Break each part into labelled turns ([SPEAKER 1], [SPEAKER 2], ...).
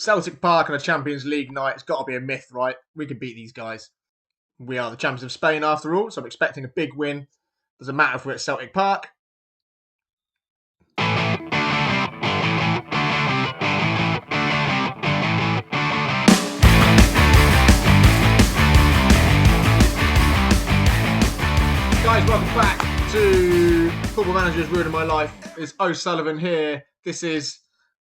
[SPEAKER 1] Celtic Park on a Champions League night, it's got to be a myth, right? We can beat these guys. We are the champions of Spain after all, so I'm expecting a big win. Doesn't matter if we're at Celtic Park. Guys, welcome back to Football Manager's Ruining My Life. It's O'Sullivan here. This is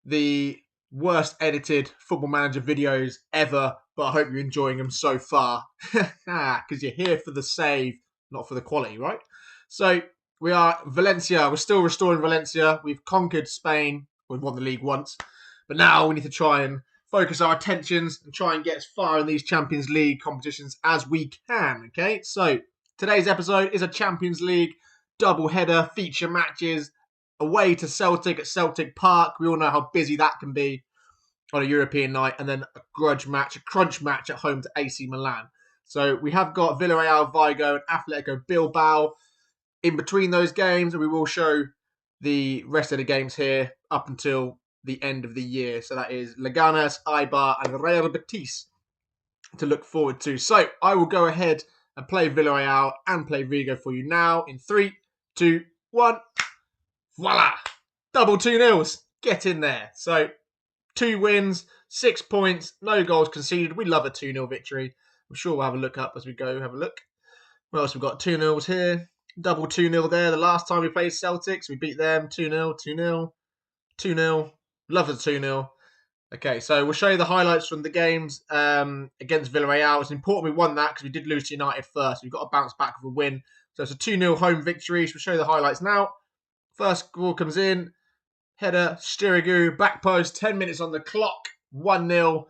[SPEAKER 1] the worst edited Football Manager videos ever, but I hope you're enjoying them so far. Because you're here for the save, not for the quality, right? So we are Valencia. We're still restoring Valencia. We've conquered Spain. We've won the league once. But now we need to try and focus our attentions and try and get as far in these Champions League competitions as we can, okay? So today's episode is a Champions League double-header, feature matches, away to Celtic at Celtic Park. We all know how busy that can be on a European night. And then a crunch match at home to AC Milan. So we have got Villarreal, Vigo, and Atletico Bilbao in between those games. And we will show the rest of the games here up until the end of the year. So that is Leganes, Eibar, and Real Betis to look forward to. So I will go ahead and play Villarreal and play Vigo for you now in 3, 2, 1. Voila! Double 2-0s. Get in there. So 2 wins, 6 points, no goals conceded. We love a 2-0 victory. I'm sure we'll have a look up as we go. Have a look. What else we've got? 2-0s here. Double 2-0 there. The last time we played Celtics, we beat them 2-0, 2-0, 2-0. Love the 2-0. Okay, so we'll show you the highlights from the games against Villarreal. It's important we won that because we did lose to United first. We've got to bounce back with a win. So it's a 2-0 home victory. So we'll show you the highlights now. First ball comes in. Header, Sturridge, back post, 10 minutes on the clock, 1-0.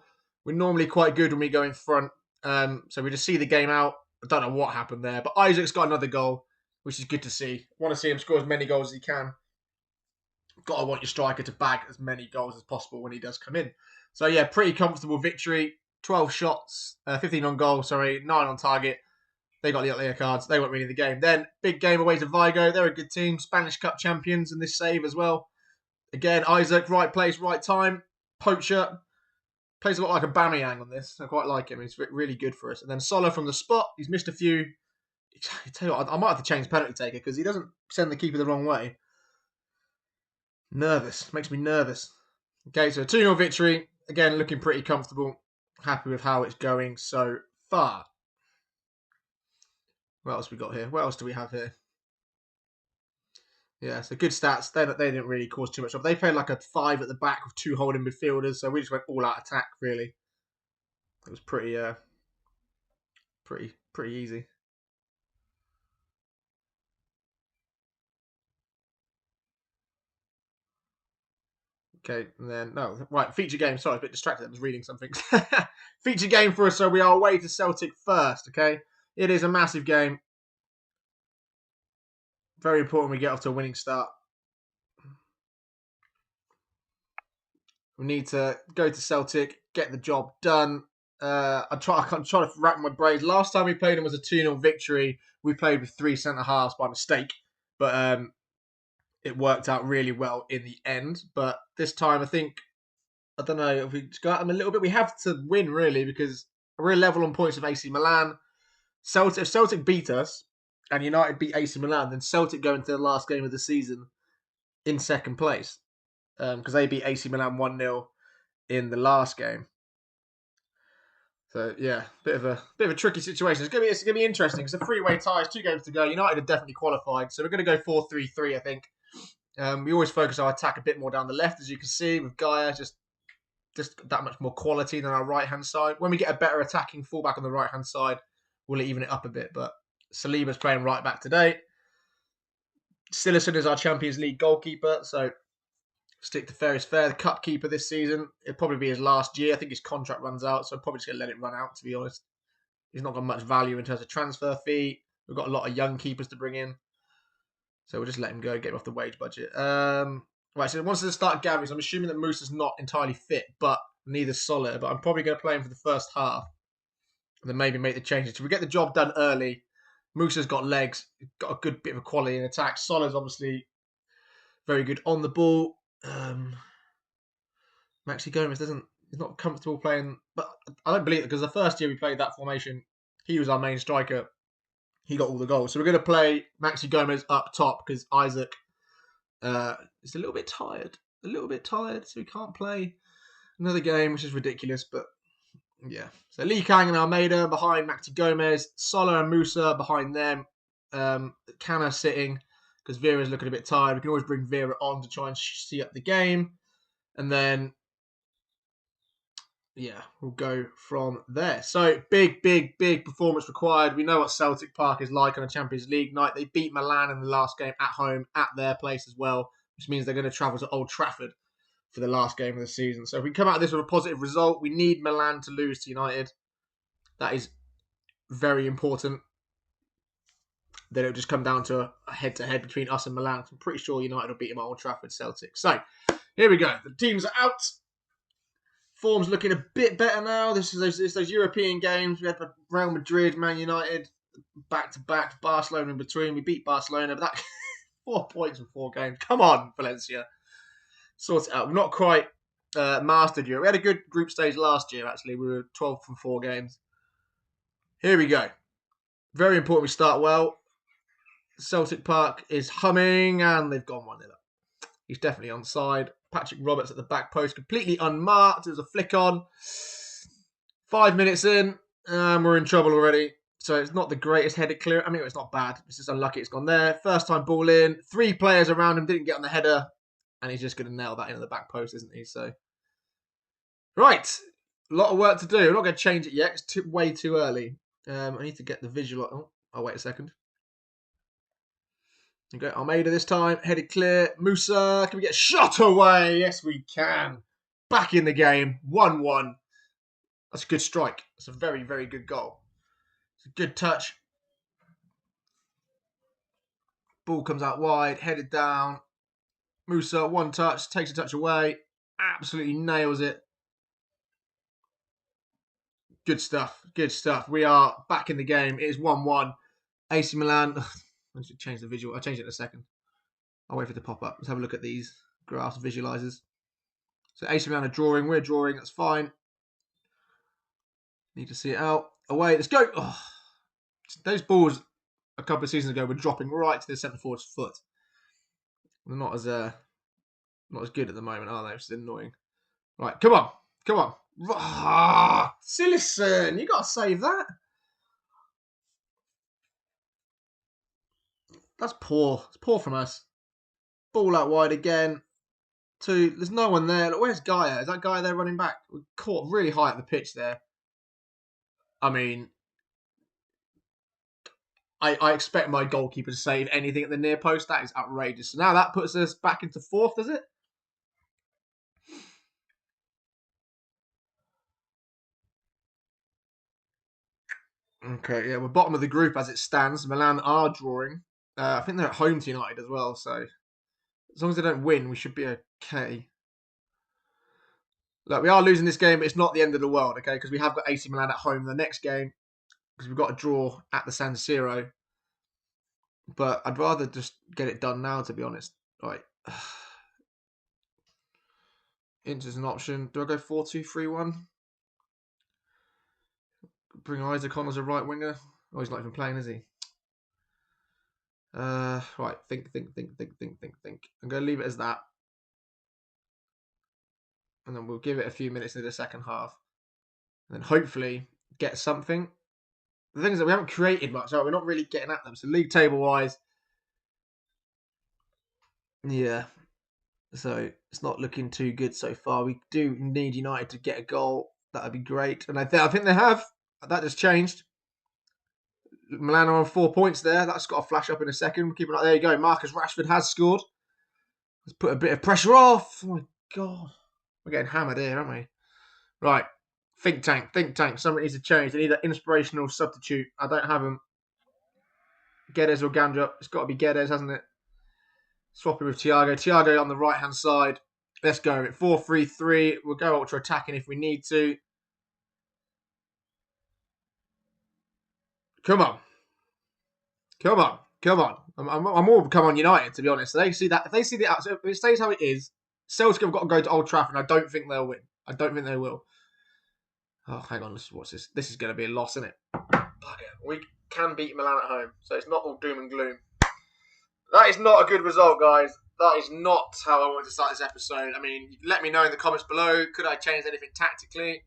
[SPEAKER 1] We're normally quite good when we go in front. So we just see the game out. I don't know what happened there. But Isaac's got another goal, which is good to see. I want to see him score as many goals as he can. Got to want your striker to bag as many goals as possible when he does come in. So yeah, pretty comfortable victory. 12 shots, 15 on goal, 9 on target. They got the yellow cards. They weren't really in the game. Then, big game away to Vigo. They're a good team. Spanish Cup champions in this save as well. Again, Isaac, right place, right time. Poacher. Plays a lot like a Aubameyang on this. I quite like him. He's really good for us. And then Sola from the spot. He's missed a few. I tell you what, I might have to change penalty taker because he doesn't send the keeper the wrong way. Nervous. Makes me nervous. Okay, so 2-0 victory. Again, looking pretty comfortable. Happy with how it's going so far. What else we got here? What else do we have here? Yeah, so good stats. They didn't really cause too much trouble. They played like a 5 at the back with 2 holding midfielders, so we just went all out attack, really. It was pretty easy. Okay, and then, no, right, feature game. Sorry, I was a bit distracted. I was reading something. Feature game for us, so we are away to Celtic first, okay? It is a massive game. Very important we get off to a winning start. We need to go to Celtic, get the job done. I'm trying to rack my brains. Last time we played them was a 2-0 victory. We played with 3 centre-halves by mistake. But it worked out really well in the end. But this time, I don't know, if we go at them a little bit, we have to win, really, because we're level on points with AC Milan. If Celtic beat us and United beat AC Milan, then Celtic go into the last game of the season in second place. Because they beat AC Milan 1-0 in the last game. So yeah, bit of a tricky situation. It's gonna be interesting. It's a 3-way tie. It's 2 games to go. United are definitely qualified, so we're gonna go 4-3-3. I think. We always focus our attack a bit more down the left, as you can see with Gaia. Just that much more quality than our right hand side. When we get a better attacking fullback on the right hand side, we'll even it up a bit. But Saliba's playing right back today. Silerson is our Champions League goalkeeper, so stick to fair is fair. The cup keeper this season. It'll probably be his last year. I think his contract runs out, so I'm probably just going to let it run out, to be honest. He's not got much value in terms of transfer fee. We've got a lot of young keepers to bring in. So we'll just let him go, get him off the wage budget. Right, so once they start Gary, so I'm assuming that Moose is not entirely fit, but neither solid. But I'm probably going to play him for the first half. And then maybe make the changes. So we get the job done early. Moose has got legs. Got a good bit of a quality in attack. Solid's obviously very good on the ball. Maxi Gomez doesn't He's not comfortable playing, but I don't believe it because the first year we played that formation, he was our main striker. He got all the goals. So we're going to play Maxi Gomez up top because Isaac is a little bit tired. So he can't play another game, which is ridiculous. But yeah. So Lee Kang and Almeida behind Maxi Gomez. Sola and Musa behind them. Canna sitting because Vera's looking a bit tired. We can always bring Vera on to try and see up the game. And then yeah, we'll go from there. So big performance required. We know what Celtic Park is like on a Champions League night. They beat Milan in the last game at home at their place as well, which means they're going to travel to Old Trafford for the last game of the season. So if we come out of this with a positive result, we need Milan to lose to United. That is very important. Then it'll just come down to a head-to-head between us and Milan. I'm pretty sure United will beat them at Old Trafford, Celtic. So here we go. The teams are out. Form's looking a bit better now. This is those European games. We had Real Madrid, Man United, back-to-back, Barcelona in between. We beat Barcelona, but that 4 points in 4 games. Come on, Valencia. Sort it out. We've not quite mastered Europe. We had a good group stage last year, actually. We were 12 from 4 games. Here we go. Very important we start well. Celtic Park is humming, and they've gone 1-0 up. He's definitely onside. Patrick Roberts at the back post, completely unmarked. There's a flick on. 5 minutes in, and we're in trouble already. So it's not the greatest headed clear. I mean, it's not bad. It's just unlucky it's gone there. First time ball in. 3 players around him didn't get on the header. And he's just going to nail that into the back post, isn't he? So, right. A lot of work to do. I'm not going to change it yet. It's way too early. I need to get the visual. Oh, wait a second. Okay, Almeida this time, headed clear. Musa, can we get a shot away? Yes, we can. Back in the game, 1-1. That's a good strike. That's a very, very good goal. It's a good touch. Ball comes out wide, headed down. Musa, one touch, takes a touch away. Absolutely nails it. Good stuff. We are back in the game. It is 1-1. AC Milan. I should change the visual. I'll change it in a second. I'll wait for it to pop up. Let's have a look at these graphs, visualizers. So AC Milan are drawing. We're drawing. That's fine. Need to see it out. Away. Let's go. Oh. Those balls a couple of seasons ago were dropping right to the centre forward's foot. They're not as good at the moment, are they? It's annoying. Right. Come on. Silicon, you got to save that. That's poor. It's poor from us. Ball out wide again. There's no one there. Look, where's Gaia? Is that Gaia there running back? We're caught really high at the pitch there. I mean, I expect my goalkeeper to save anything at the near post. That is outrageous. So now that puts us back into 4th, does it? Okay, yeah, we're bottom of the group as it stands. Milan are drawing. I think they're at home to United as well, so as long as they don't win, we should be okay. Look, we are losing this game, but it's not the end of the world, okay? Because we have got AC Milan at home in the next game, because we've got a draw at the San Siro. But I'd rather just get it done now, to be honest. Right. Inter's an option. Do I go 4-2-3-1? Bring Isaac on as a right winger? Oh, he's not even playing, is he? Right. Think. I'm going to leave it as that. And then we'll give it a few minutes into the second half. And then hopefully get something. The thing is that we haven't created much, so we're not really getting at them. So league table wise, yeah. So it's not looking too good so far. We do need United to get a goal. That would be great. And I think they have. That just changed. Milan are on 4 points there. That's got to flash up in a second. Keep it like, there you go. Marcus Rashford has scored. Let's put a bit of pressure off. Oh my God. We're getting hammered here, aren't we? Right. Think tank. Something needs to change. They need an inspirational substitute. I don't have them. Guedes or Gandra. It's got to be Guedes, hasn't it? Swapping with Thiago. Thiago on the right-hand side. Let's go. 4-3-3. We'll go ultra attacking if we need to. Come on. I'm more come on United, to be honest. They see that. If they see the if it stays how it is, Celtic have got to go to Old Trafford, and I don't think they'll win. I don't think they will. Oh, hang on. Let's watch this. This is going to be a loss, isn't it? We can beat Milan at home, so it's not all doom and gloom. That is not a good result, guys. That is not how I want to start this episode. I mean, let me know in the comments below. Could I change anything tactically?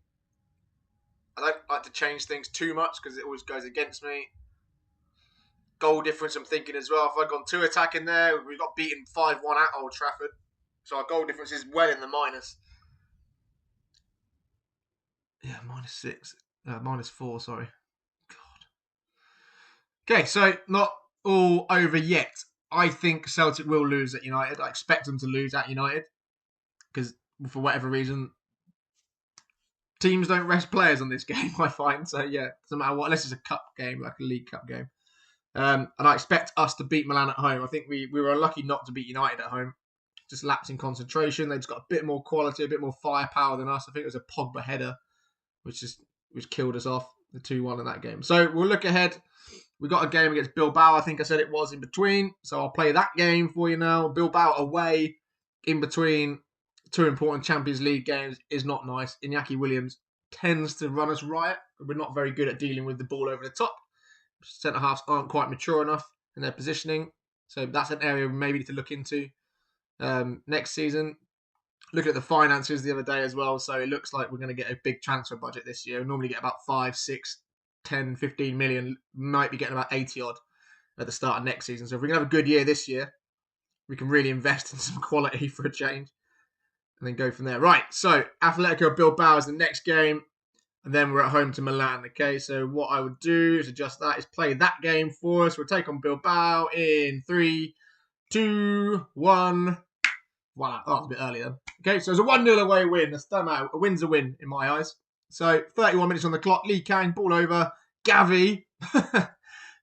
[SPEAKER 1] I don't like to change things too much because it always goes against me. Goal difference, I'm thinking as well. If I'd gone 2 attacking there, we got beaten 5-1 at Old Trafford. So our goal difference is well in the minus. Yeah, -6. -4, sorry. God. Okay, so not all over yet. I think Celtic will lose at United. I expect them to lose at United. Because for whatever reason, teams don't rest players on this game, I find. So yeah, doesn't matter what, unless it's a cup game, like a League Cup game. And I expect us to beat Milan at home. I think we were unlucky not to beat United at home. Just lapsing concentration. They just got a bit more quality, a bit more firepower than us. I think it was a Pogba header, which killed us off, the 2-1 in that game. So we'll look ahead. We got a game against Bilbao. I think I said it was in between. So I'll play that game for you now. Bilbao away in between 2 important Champions League games is not nice. Iñaki Williams tends to run us riot. We're not very good at dealing with the ball over the top. Centre-halves aren't quite mature enough in their positioning. So that's an area we maybe need to look into next season. Looking at the finances the other day as well. So it looks like we're going to get a big transfer budget this year. We normally get about 5, 6, 10, 15 million. Might be getting about 80 odd at the start of next season. So if we can have a good year this year, we can really invest in some quality for a change. And then go from there. Right, so Atletico Bilbao is the next game. And then we're at home to Milan. Okay, so what I would do is adjust that, is play that game for us. We'll take on Bilbao in 3, 2, 1. Voila. Oh, that was a bit early then. Okay, so it's a 1-0 away win. That's done out. A win's a win in my eyes. So 31 minutes on the clock. Lee Kane, ball over. Gavi.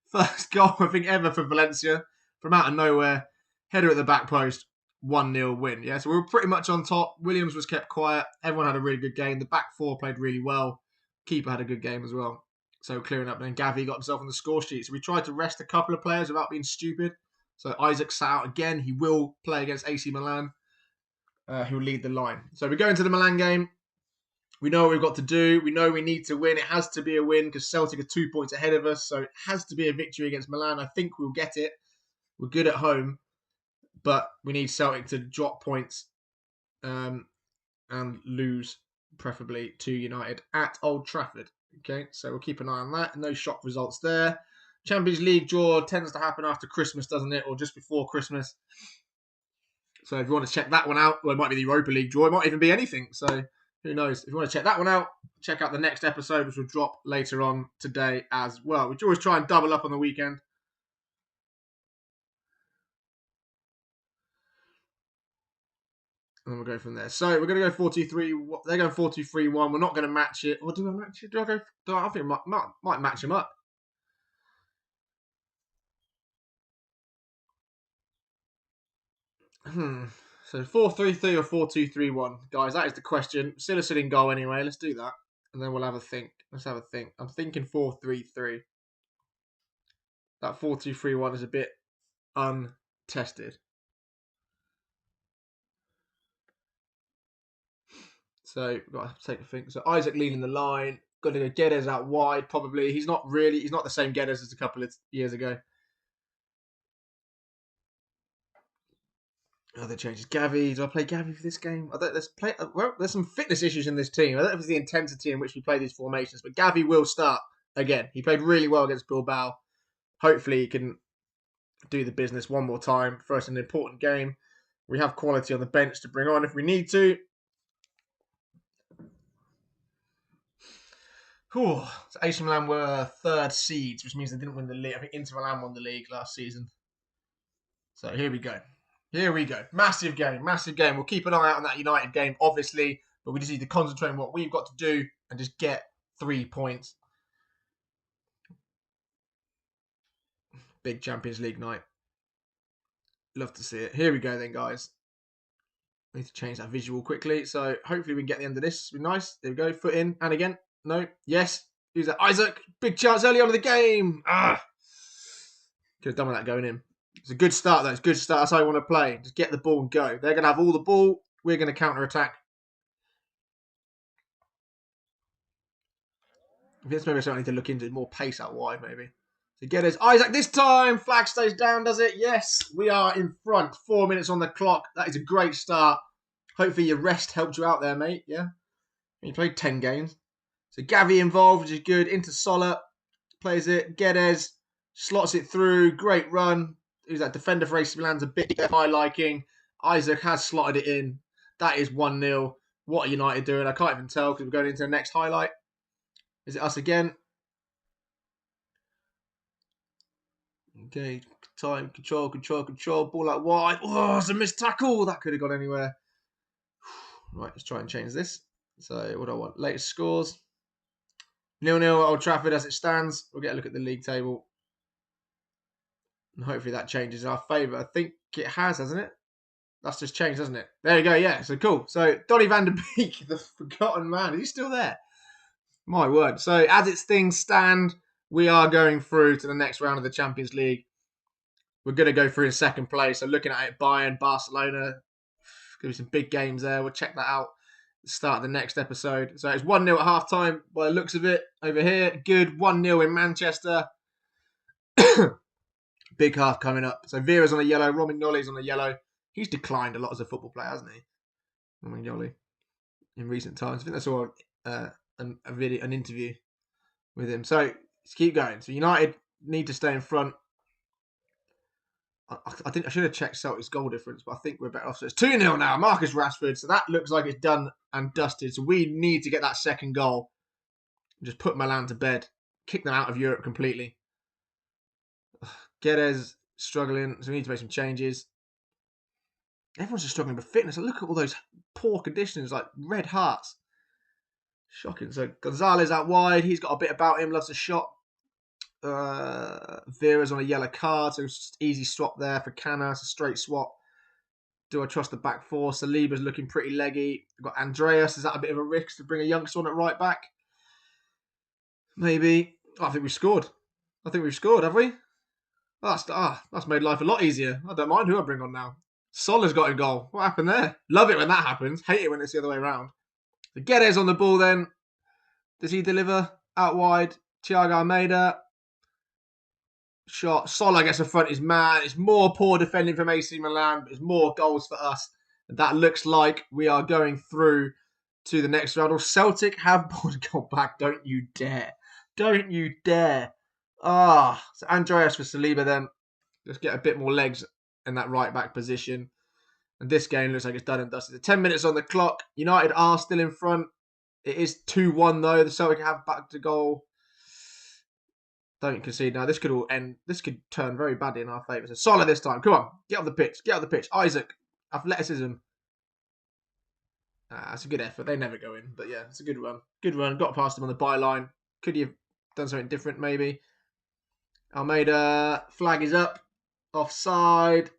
[SPEAKER 1] First goal, I think, ever for Valencia. From out of nowhere. Header at the back post. 1-0 win. Yeah, so we were pretty much on top. Williams was kept quiet. Everyone had a really good game. The back four played really well. Keeper had a good game as well. So clearing up. And then Gavi got himself on the score sheet. So we tried to rest a couple of players without being stupid. So Isaac sat out again. He will play against AC Milan. Who'll lead the line. So we go into the Milan game. We know what we've got to do. We know we need to win. It has to be a win because Celtic are 2 points ahead of us. So it has to be a victory against Milan. I think we'll get it. We're good at home. But we need Celtic to drop points and lose, preferably, to United at Old Trafford. Okay, so we'll keep an eye on that. No shock results there. Champions League draw tends to happen after Christmas, doesn't it? Or just before Christmas. So if you want to check that one out, well, it might be the Europa League draw. It might even be anything. So who knows? If you want to check that one out, check out the next episode, which will drop later on today as well. We always try and double up on the weekend. And then we'll go from there. So we're going to go 4-2-3. They're going 4-2-3-1. We're not going to match it. Or do I match it? I think I might match them up. So 4-3-3 or 4-2-3-1. Guys, that is the question. Still a sitting goal anyway. Let's do that. And then we'll have a think. Let's have a think. I'm thinking 4-3-3. That 4-2-3-1 is a bit untested. So we've got to take a think. So Isaac leading the line. Got to go Guedes out wide, probably. He's not the same Guedes as a couple of years ago. Other changes. Gavi. Do I play Gavi for this game? There's some fitness issues in this team. I don't know if it's the intensity in which we play these formations, but Gavi will start again. He played really well against Bilbao. Hopefully he can do the business one more time for us in an important game. We have quality on the bench to bring on if we need to. So AC Milan were third seeds, which means they didn't win the league. I think Inter Milan won the league last season. So here we go. Massive game. We'll keep an eye out on that United game, obviously, but we just need to concentrate on what we've got to do and just get 3 points. Big Champions League night. Love to see it. Here we go then, guys. I need to change that visual quickly. So hopefully we can get the end of this. It'll be nice. There we go. Foot in. And again. No. Yes. Who's that? Isaac. Big chance early on in the game. Could have done with that going in. It's a good start, though. It's a good start. That's how you want to play. Just get the ball and go. They're going to have all the ball. We're going to counter-attack. I think maybe something I need to look into. More pace out wide, maybe. So Guedes, Isaac this time. Flag stays down, does it? Yes, we are in front. 4 minutes on the clock. That is a great start. Hopefully your rest helped you out there, mate. Yeah, you played 10 games. So Gavi involved, which is good. Into Sola, plays it. Guedes slots it through. Great run. Who's that? Defender for AC Milan's a bit of my liking. Isaac has slotted it in. That is 1-0. What are United doing? I can't even tell because we're going into the next highlight. Is it us again? Okay, time, control. Ball out wide. Oh, it's a missed tackle. That could have gone anywhere. Right, let's try and change this. So, what do I want? Latest scores. 0-0 at Old Trafford as it stands. We'll get a look at the league table. And hopefully that changes in our favour. I think it has, hasn't it? That's just changed, hasn't it? There you go, yeah. So cool. So Donny van der Beek, the forgotten man. Is he still there? My word. So as things stand, we are going through to the next round of the Champions League. We're going to go through in second place. So looking at it, Bayern, Barcelona. Going to be some big games there. We'll check that out. Start the next episode. So it's 1-0 at half time by the looks of it over here. Good 1-0 in Manchester. Big half coming up. So Vera's on a yellow. Romagnoli's on a yellow. He's declined a lot as a football player, hasn't he? Romagnoli in recent times. I think I saw an interview with him. So let's keep going. So United need to stay in front. I think I should have checked Celtic's goal difference, but I think we're better off. So it's 2-0 now. Marcus Rashford. So that looks like it's done and dusted. So we need to get that second goal. Just put Milan to bed. Kick them out of Europe completely. Guedes struggling. So we need to make some changes. Everyone's just struggling with fitness. Look at all those poor conditions, like red hearts. Shocking. So Gonzalez out wide. He's got a bit about him. Loves a shot. Vera's on a yellow card, so it's just easy swap there for Canna. It's a straight swap. Do I trust the back four? Saliba's looking pretty leggy. We've got Andreas. Is that a bit of a risk to bring a youngster on at right back? Maybe. Oh, I think we've scored. Have we? That's made life a lot easier. I don't mind who I bring on now. Sola's got a goal. What happened there? Love it when that happens. Hate it when it's the other way around. So Guedes on the ball then. Does he deliver? Out wide. Thiago Almeida. Shot. Sola gets a front his man. It's more poor defending from AC Milan, but it's more goals for us. And that looks like we are going through to the next round. Celtic have bought a goal back. Don't you dare. Don't you dare. So Andreas for Saliba then. Let's get a bit more legs in that right back position. And this game looks like it's done and dusted. 10 minutes on the clock. United are still in front. It is 2-1 though. The Celtic have back to goal. Don't concede now. This could all end. This could turn very badly in our favour. So Sola this time. Come on. Get off the pitch. Get off the pitch. Isaac. Athleticism. That's a good effort. They never go in. But yeah, it's a good run. Good run. Got past him on the byline. Could you have done something different maybe? Almeida. Flag is up. Offside.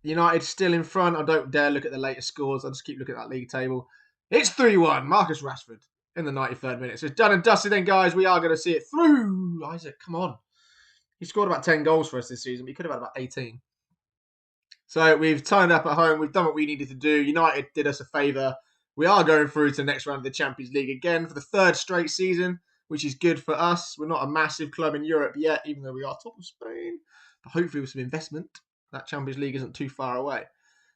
[SPEAKER 1] United still in front. I don't dare look at the latest scores. I'll just keep looking at that league table. It's 3-1. Marcus Rashford in the 93rd minute. So it's done and dusted then, guys. We are going to see it through. Isaac, come on. He scored about 10 goals for us this season, but he could have had about 18. So we've turned up at home. We've done what we needed to do. United did us a favour. We are going through to the next round of the Champions League again for the third straight season, which is good for us. We're not a massive club in Europe yet, even though we are top of Spain. But hopefully with some investment, that Champions League isn't too far away.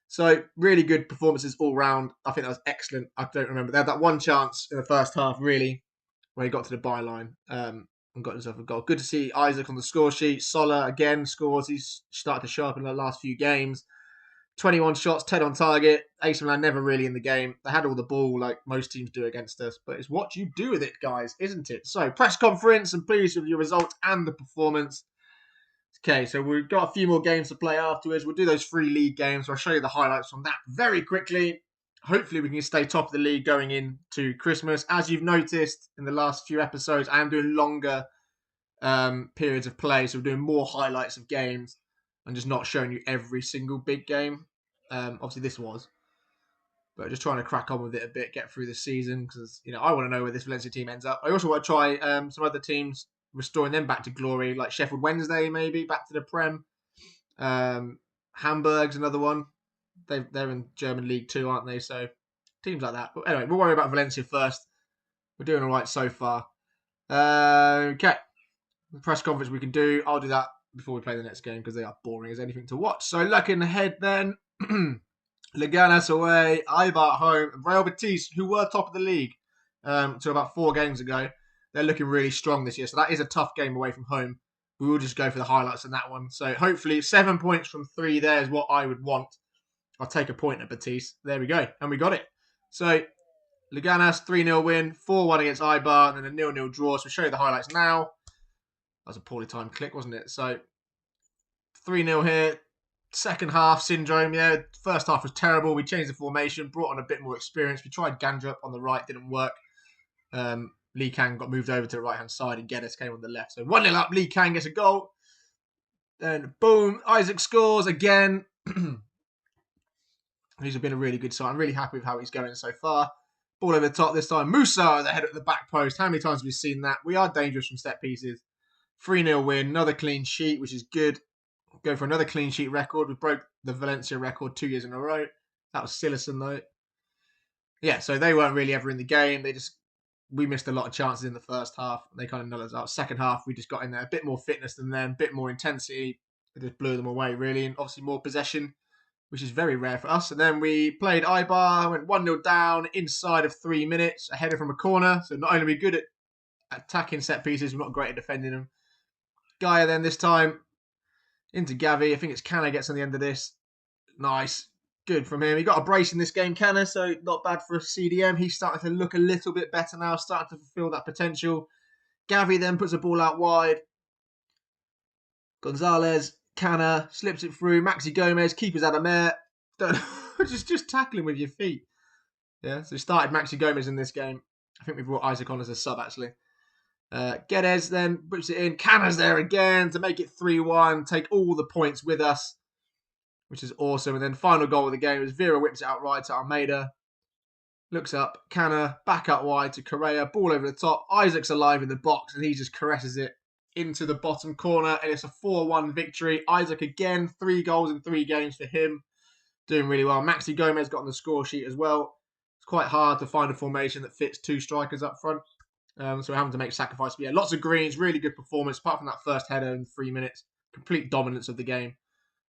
[SPEAKER 1] So really good performances all round. I think that was excellent. I don't remember. They had that one chance in the first half, really, where he got to the byline and got himself a goal. Good to see Isaac on the score sheet. Sola again scores. He's started to show up in the last few games. 21 shots, 10 on target. AC Milan never really in the game. They had all the ball like most teams do against us. But it's what you do with it, guys, isn't it? So press conference and pleased with your results and the performance. Okay, so we've got a few more games to play afterwards. We'll do those 3 league games. So I'll show you the highlights from that very quickly. Hopefully we can stay top of the league going into Christmas. As you've noticed in the last few episodes, I am doing longer periods of play. So we're doing more highlights of games and just not showing you every single big game. Obviously this was. But just trying to crack on with it a bit, get through the season. Because, I want to know where this Valencia team ends up. I also want to try some other teams, restoring them back to glory, like Sheffield Wednesday, maybe, back to the Prem. Hamburg's another one. They're in German League 2, aren't they? So, teams like that. But anyway, we'll worry about Valencia first. We're doing all right so far. Okay. The press conference we can do. I'll do that before we play the next game because they are boring as anything to watch. So looking ahead then. Leganes away, Eibar at home, Real Betis, who were top of the league till about 4 games ago. They're looking really strong this year. So that is a tough game away from home. We will just go for the highlights in that one. So hopefully 7 points from 3 there is what I would want. I'll take a point at Betis. There we go. And we got it. So Leganes, 3-0 win, 4-1 against Eibar, and then a 0-0 draw. So we'll show you the highlights now. That was a poorly timed click, wasn't it? So 3-0 here. Second half syndrome, yeah. First half was terrible. We changed the formation, brought on a bit more experience. We tried Gandrup on the right, didn't work. Lee Kang got moved over to the right-hand side and Geddes came on the left. So 1-0 up, Lee Kang gets a goal. Then boom, Isaac scores again. He's been a really good side. I'm really happy with how he's going so far. Ball over the top this time. Musa, the head at the back post. How many times have we seen that? We are dangerous from set pieces. 3-0 win, another clean sheet, which is good. Go for another clean sheet record. We broke the Valencia record 2 years in a row. That was Sillison though. Yeah, so they weren't really ever in the game. We missed a lot of chances in the first half. They kind of nulled us out. Second half, we just got in there. A bit more fitness than them, a bit more intensity. We just blew them away, really. And obviously more possession, which is very rare for us. And then we played Eibar, went 1-0 down inside of 3 minutes. A header from a corner. So not only are we good at attacking set pieces, we're not great at defending them. Gaia then this time. Into Gavi. I think it's Canna gets on the end of this. Nice. Good from him. He got a brace in this game, Canna, so not bad for a CDM. He's starting to look a little bit better now, starting to fulfill that potential. Gavi then puts the ball out wide. Gonzalez, Canna, slips it through. Maxi Gomez, keepers Adamer. just tackling with your feet. Yeah, so we started Maxi Gomez in this game. I think we brought Isaac on as a sub, actually. Geddes then puts it in. Canna's there again to make it 3-1. Take all the points with us, which is awesome. And then final goal of the game is Vera whips it out right to Almeida. Looks up. Canna back up wide to Correa. Ball over the top. Isaac's alive in the box and he just caresses it into the bottom corner. And it's a 4-1 victory. Isaac again. 3 goals in 3 games for him. Doing really well. Maxi Gomez got on the score sheet as well. It's quite hard to find a formation that fits 2 strikers up front. So we're having to make sacrifice. But yeah, lots of greens, really good performance. Apart from that first header in 3 minutes, complete dominance of the game.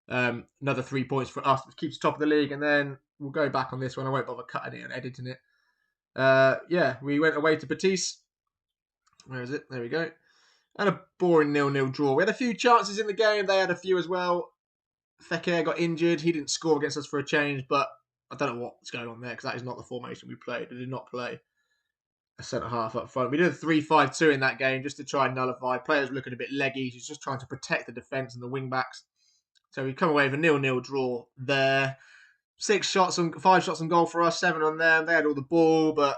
[SPEAKER 1] Another 3 points for us, which keeps top of the league. And then we'll go back on this one. I won't bother cutting it and editing it. Yeah, we went away to Betis. Where is it? There we go. And a boring 0-0 draw. We had a few chances in the game. They had a few as well. Fekir got injured. He didn't score against us for a change, but I don't know what's going on there because that is not the formation we played. We did not play a centre-half up front. We did a 3-5-2 in that game just to try and nullify. Players were looking a bit leggy. He's just trying to protect the defence and the wing-backs. So we come away with a 0-0 draw there. 5 shots on goal for us, 7 on them. They had all the ball, but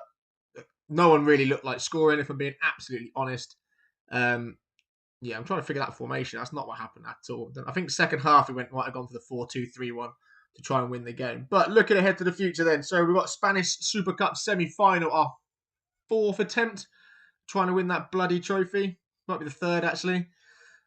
[SPEAKER 1] no one really looked like scoring, if I'm being absolutely honest. Yeah, I'm trying to figure out formation. That's not what happened at all. I think second half we might have gone for the 4-2-3-1 to try and win the game. But looking ahead to the future then. So we've got Spanish Super Cup semi-final, our 4th attempt trying to win that bloody trophy. Might be the 3rd, actually.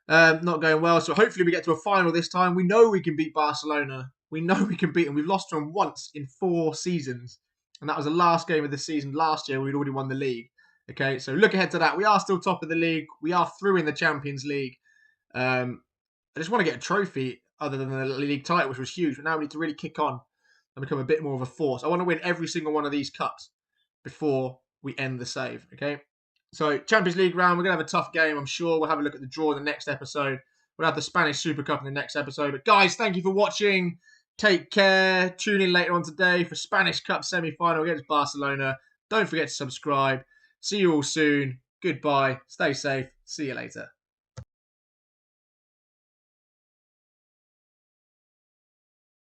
[SPEAKER 1] Not going well. So hopefully we get to a final this time. We know we can beat Barcelona. We know we can beat them. We've lost to them once in 4 seasons. And that was the last game of the season last year. We'd already won the league. Okay, so look ahead to that. We are still top of the league. We are through in the Champions League. I just want to get a trophy other than the league title, which was huge. But now we need to really kick on and become a bit more of a force. I want to win every single one of these cups before we end the save. Okay, so Champions League round. We're going to have a tough game, I'm sure. We'll have a look at the draw in the next episode. We'll have the Spanish Super Cup in the next episode. But guys, thank you for watching. Take care. Tune in later on today for Spanish Cup semi-final against Barcelona. Don't forget to subscribe. See you all soon. Goodbye. Stay safe. See you later.